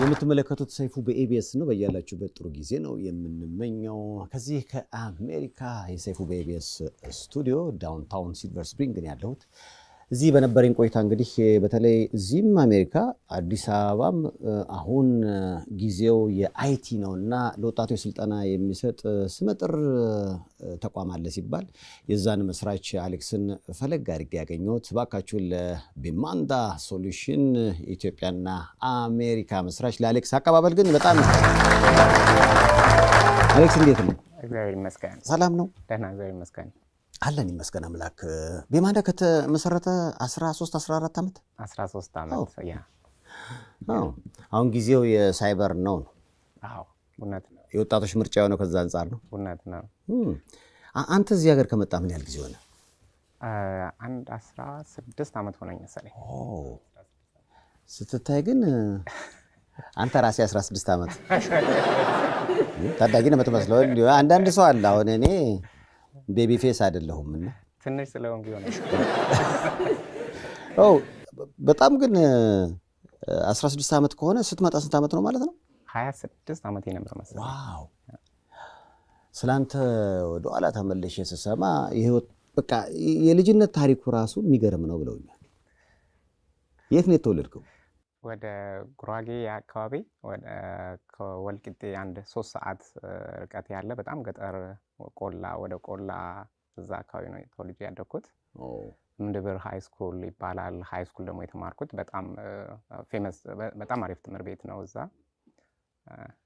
የምትመለከቱት ሰይፉ በኤቢኤስ ነው። በያላችሁበት ጥሩ ጊዜ ነው የምንመኘው። ከዚህ ከአሜሪካ የሰይፉ በኤቢኤስ ስቱዲዮ ዳውንታውን ሲልቨር ስፕሪንግ ነው ያለሁት። እዚህ በነበረኝ ቆይታ እንግዲህ በተለይ እዚህም አሜሪካ አዲስ አበባም አሁን ጊዜው የአይቲ ነውና ለወጣቶች ስልጠና የሚሰጥ ስመጥር ተቋም አለ ሲባል የዛን መስራች አሌክስን ፈለግ አድርጌ ያገኘሁት። ባካችሁ ለቢማንዳ ሶሉሽን ኢትዮጵያና አሜሪካ መስራች ለአሌክስ አቀባበል ግን በጣም አሌክስ እንዴት ነው? እግዚአብሔር ይመስገን። ሰላም ነው? ደህና እግዚአብሔር ይመስገን። አለን ይመስገን አምላክ። ቢማንዳ ከተመሰረተ 13 14 ዓመት 13 ዓመት ያ አሁን ጊዜው የሳይበር ነው። አዎ እውነት ነው። የወጣቶች ምርጫ የሆነው ከዛ አንፃር ነው። እውነት ነው። አንተ እዚህ ሀገር ከመጣ ምን ያህል ጊዜ ሆነ? አንድ 16 ዓመት ሆነኝ መሰለኝ። ስትታይ ግን አንተ ራስህ 16 ዓመት ታዳጊ ነው የምትመስለው። አንዳንድ ሰው አለ አሁን እኔ ቤቢ ፌስ አይደለሁምና ትንሽ ስለሆንኩ ይሆነ። በጣም ግን 16 ዓመት ከሆነ ስትመጣ ስንት ዓመት ነው ማለት ነው? 26 ዓመት ነበር መሰለኝ። ዋው! ስላንተ ወደ ኋላ ተመልሼ ስሰማ የህይወት በቃ የልጅነት ታሪኩ ራሱ የሚገርም ነው ብለውኛል። የት ነው የተወለድከው? ወደ ጉራጌ አካባቢ ወደ ወልቂጤ አንድ 3 ሰዓት ርቀት ያለ በጣም ገጠር ቆላ ወደ ቆላ እዛ አካባቢ ነው ተወልጄ ያደግኩት። ምንድብር ሃይ ስኩል ይባላል። ሃይ ስኩል ደግሞ የተማርኩት በጣም ፌመስ በጣም አሪፍ ትምህርት ቤት ነው እዛ።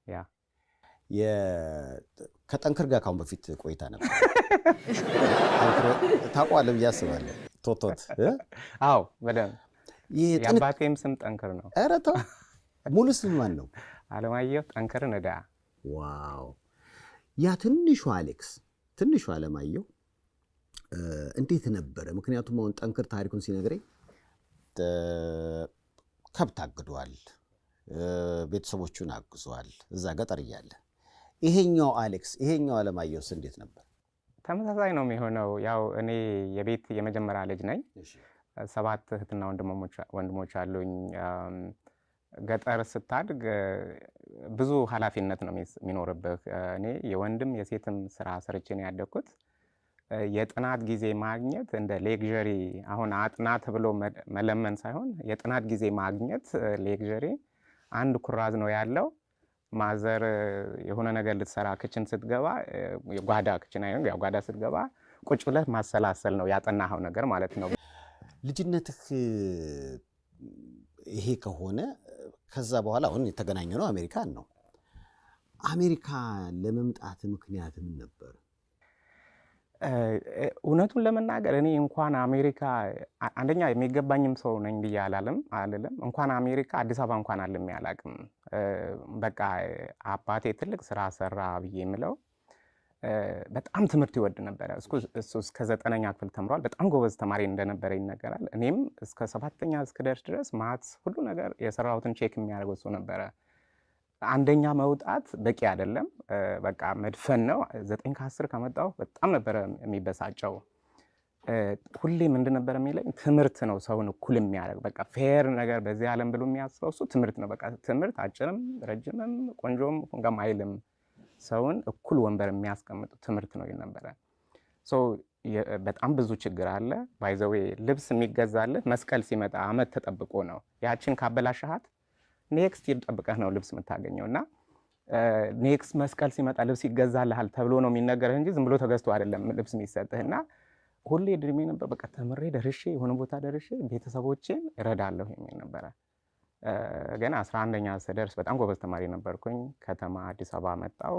ያ ከጠንክር ጋር ካሁን በፊት ቆይታ ነበር። ታውቀዋለህ ብዬ አስባለሁ። ቶቶት አዎ በደንብ የአባቴም ስም ጠንክር ነው። ኧረ ተው። ሙሉ ስም ማን ነው? አለማየሁ ጠንክር ነዳ። ዋው! ያ ትንሹ አሌክስ ትንሹ አለማየሁ እንዴት ነበረ? ምክንያቱም አሁን ጠንክር ታሪኩን ሲነግረኝ ከብት አግዷል፣ ቤተሰቦቹን አግዟል እዛ ገጠር እያለ። ይሄኛው አሌክስ ይሄኛው አለማየሁስ እንዴት ነበር? ተመሳሳይ ነው የሚሆነው። ያው እኔ የቤት የመጀመሪያ ልጅ ነኝ። 7 እህትና ወንድሞች አሉኝ። ገጠር ስታድግ ብዙ ኃላፊነት ነው የሚኖርብህ። እኔ የወንድም የሴትም ስራ ሰርቼ ነው ያደግኩት። የጥናት ጊዜ ማግኘት እንደ ሌክዠሪ አሁን አጥና ተብሎ መለመን ሳይሆን የጥናት ጊዜ ማግኘት ሌክዠሪ አንድ ኩራዝ ነው ያለው። ማዘር የሆነ ነገር ልትሰራ ክችን ስትገባ ጓዳ ክችን አይደል ያው ጓዳ ስትገባ ቁጭ ብለህ ማሰላሰል ነው ያጠናኸው ነገር ማለት ነው። ልጅነትህ ይሄ ከሆነ ከዛ በኋላ አሁን የተገናኘነው አሜሪካን ነው። አሜሪካ ለመምጣት ምክንያት ምን ነበር? እውነቱን ለመናገር እኔ እንኳን አሜሪካ አንደኛ የሚገባኝም ሰው ነኝ ብዬ አልልም። እንኳን አሜሪካ አዲስ አበባ እንኳን አልሜ አላውቅም። በቃ አባቴ ትልቅ ስራ ሰራ ብዬ የምለው በጣም ትምህርት ይወድ ነበር። እሱ እስከ 9ኛ ክፍል ተምሯል። በጣም ጎበዝ ተማሪ እንደነበረ ይነገራል። እኔም እስከ 7ኛ እስክደርስ ድረስ ማትስ ሁሉ ነገር የሰራሁትን ቼክ የሚያደርገው እሱ ነበረ። አንደኛ መውጣት በቂ አይደለም፣ በቃ መድፈን ነው። 9 ከ10 ከመጣሁ በጣም ነበረ የሚበሳጨው። ሁሌ ምንድን ነበር የሚለኝ ትምህርት ነው ሰውን እኩል የሚያደርግ በቃ ፌር ነገር በዚህ ዓለም ብሎ የሚያስበው እሱ ትምህርት ነው። በቃ ትምህርት አጭርም ረጅምም ቆንጆም ሁንጋም አይልም፣ ሰውን እኩል ወንበር የሚያስቀምጥ ትምህርት ነው ይነበረ። በጣም ብዙ ችግር አለ። ባይዘዌ ልብስ የሚገዛልህ መስቀል ሲመጣ አመት ተጠብቆ ነው። ያችን ካበላሻሃት ኔክስት ይጠብቀህ ነው ልብስ የምታገኘው። እና ኔክስት መስቀል ሲመጣ ልብስ ይገዛልሃል ተብሎ ነው የሚነገርህ እንጂ ዝም ብሎ ተገዝቶ አይደለም ልብስ የሚሰጥህ። እና ሁሌ ድርሜ ነበር በቃ ተምሬ ደርሼ የሆነ ቦታ ደርሼ ቤተሰቦቼን እረዳለሁ የሚል ነበረ። ገና 11ኛ ስደርስ በጣም ጎበዝ ተማሪ ነበርኩኝ። ከተማ አዲስ አበባ መጣሁ።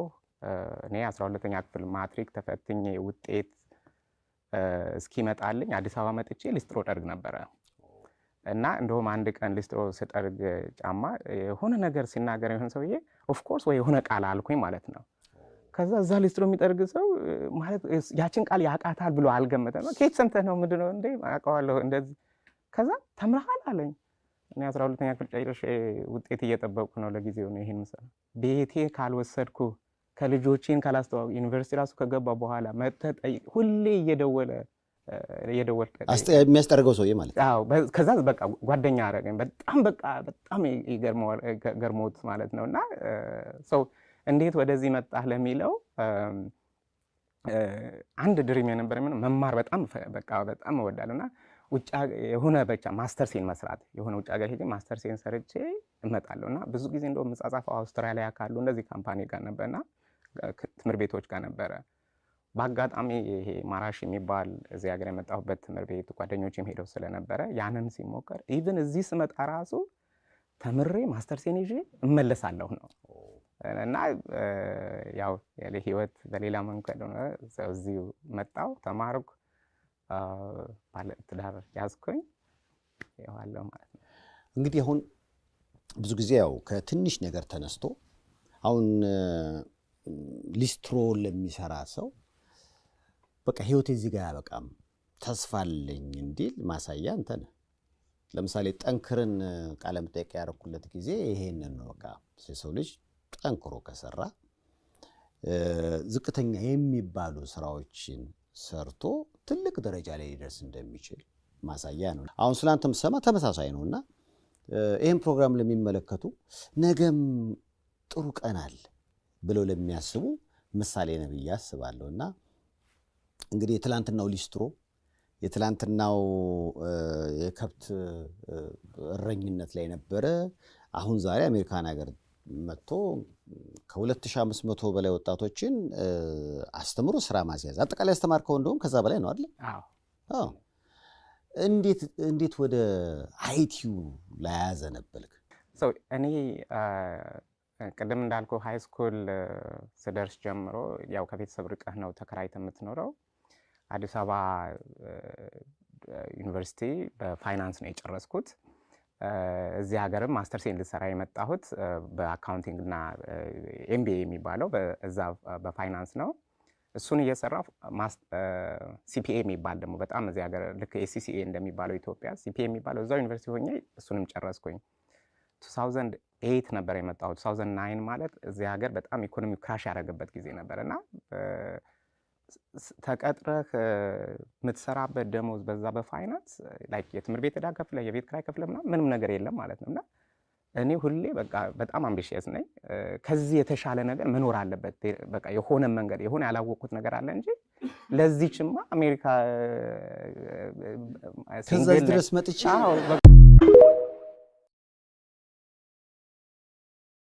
እኔ 12ኛ ክፍል ማትሪክ ተፈትኜ ውጤት እስኪመጣልኝ አዲስ አበባ መጥቼ ሊስትሮ ጠርግ ነበረ። እና እንደውም አንድ ቀን ሊስትሮ ስጠርግ ጫማ የሆነ ነገር ሲናገር ይሆን ሰውዬ ኦፍ ኮርስ ወይ የሆነ ቃል አልኩኝ ማለት ነው። ከዛ እዛ ሊስትሮ የሚጠርግ ሰው ማለት ያችን ቃል ያቃታል ብሎ አልገመተም። ከየት ሰምተህ ነው? ምንድነው እንዴ? አውቀዋለሁ እንደዚህ። ከዛ ተምረሃል አለኝ። እኔ 12ኛ ክፍል ጨርሼ ውጤት እየጠበቅኩ ነው ለጊዜው ነው ይሄን መሰለ። ቤቴ ካልወሰድኩ ከልጆቼን ካላስተዋወቅ ዩኒቨርሲቲ ራሱ ከገባ በኋላ መጥተህ ጠይቅ ሁሌ እየደወለ የደወል የሚያስጠርገው ሰውዬ ማለት ነው። አዎ ከዛ በቃ ጓደኛ አደረገኝ። በጣም ገርሞት ማለት ነውና ሰው እንዴት ወደዚህ መጣህ ለሚለው አንድ ድሪም የነበረ መማር በጣም እወዳለሁና ውጭ የሆነ ብቻ ማስተርሴን መስራት የሆነ ውጭ ሀገር ሄጄ ማስተርሴን ሰርቼ እመጣለሁና ብዙ ጊዜ እንደውም መጻጻፈው አውስትራሊያ ካሉ እንደዚህ ካምፓኒ ጋር ነበርና ትምህርት ቤቶች ጋር ነበረ። በአጋጣሚ ይሄ ማራሽ የሚባል እዚህ ሀገር የመጣሁበት ትምህርት ቤት ጓደኞቼም ሄደው ስለነበረ ያንን ሲሞከር ኢቭን እዚህ ስመጣ ራሱ ተምሬ ማስተርሴን ይዤ እመለሳለሁ ነው እና ያው ህይወት በሌላ መንገድ ነው። እዚሁ መጣሁ ተማርኩ ባለ ትዳር ያዝኩኝ ይዋለው ማለት ነው። እንግዲህ አሁን ብዙ ጊዜ ያው ከትንሽ ነገር ተነስቶ አሁን ሊስትሮ ለሚሰራ ሰው በቃ ህይወት እዚህ ጋር ያበቃም ተስፋ አለኝ እንዲል ማሳያ አንተ ነህ። ለምሳሌ ጠንክርን ቃለ መጠይቅ ያደረኩለት ጊዜ ይሄንን ነው። በቃ ሰው ልጅ ጠንክሮ ከሰራ ዝቅተኛ የሚባሉ ስራዎችን ሰርቶ ትልቅ ደረጃ ላይ ሊደርስ እንደሚችል ማሳያ ነው። አሁን ስላንተም ሰማ ተመሳሳይ ነውና ይሄን ፕሮግራም ለሚመለከቱ ነገም ጥሩ ቀን አለ ብለው ለሚያስቡ ምሳሌ ነው ብዬ አስባለሁና እንግዲህ የትላንትናው ሊስትሮ የትላንትናው የከብት እረኝነት ላይ ነበረ። አሁን ዛሬ አሜሪካን ሀገር መጥቶ ከ2500 በላይ ወጣቶችን አስተምሮ ስራ ማስያዝ አጠቃላይ አስተማርከው እንደውም ከዛ በላይ ነው አይደል? አዎ። እንዴት ወደ አይቲዩ ላይ ያዘነበልክ? እኔ ቅድም እንዳልኩ ሃይ ስኩል ስደርስ ጀምሮ ያው ከቤተሰብ ርቀህ ነው ተከራይተህ የምትኖረው። አዲስ አበባ ዩኒቨርሲቲ በፋይናንስ ነው የጨረስኩት። እዚህ ሀገርም ማስተርሴን ልሰራ የመጣሁት በአካውንቲንግ እና ኤምቢኤ የሚባለው በዛ በፋይናንስ ነው። እሱን እየሰራሁ ሲፒኤ የሚባል ደግሞ በጣም እዚህ ሀገር ልክ ኤሲሲኤ እንደሚባለው ኢትዮጵያ ሲፒኤ የሚባለው እዛው ዩኒቨርሲቲ ሆኜ እሱንም ጨረስኩኝ። 2008 ነበር የመጣሁት። 2009 ማለት እዚህ ሀገር በጣም ኢኮኖሚው ክራሽ ያደረገበት ጊዜ ነበርና ተቀጥረህ የምትሰራበት ደሞዝ በዛ በፋይናንስ ላይክ የትምህርት ቤት ዕዳ ከፍለህ የቤት ኪራይ ከፍለህ ምንም ነገር የለም ማለት ነውና እኔ ሁሌ በቃ በጣም አምቢሽየስ ነኝ። ከዚህ የተሻለ ነገር መኖር አለበት። በቃ የሆነ መንገድ የሆነ ያላወቅኩት ነገር አለ እንጂ ለዚህማ አሜሪካ ድረስ መጥቼ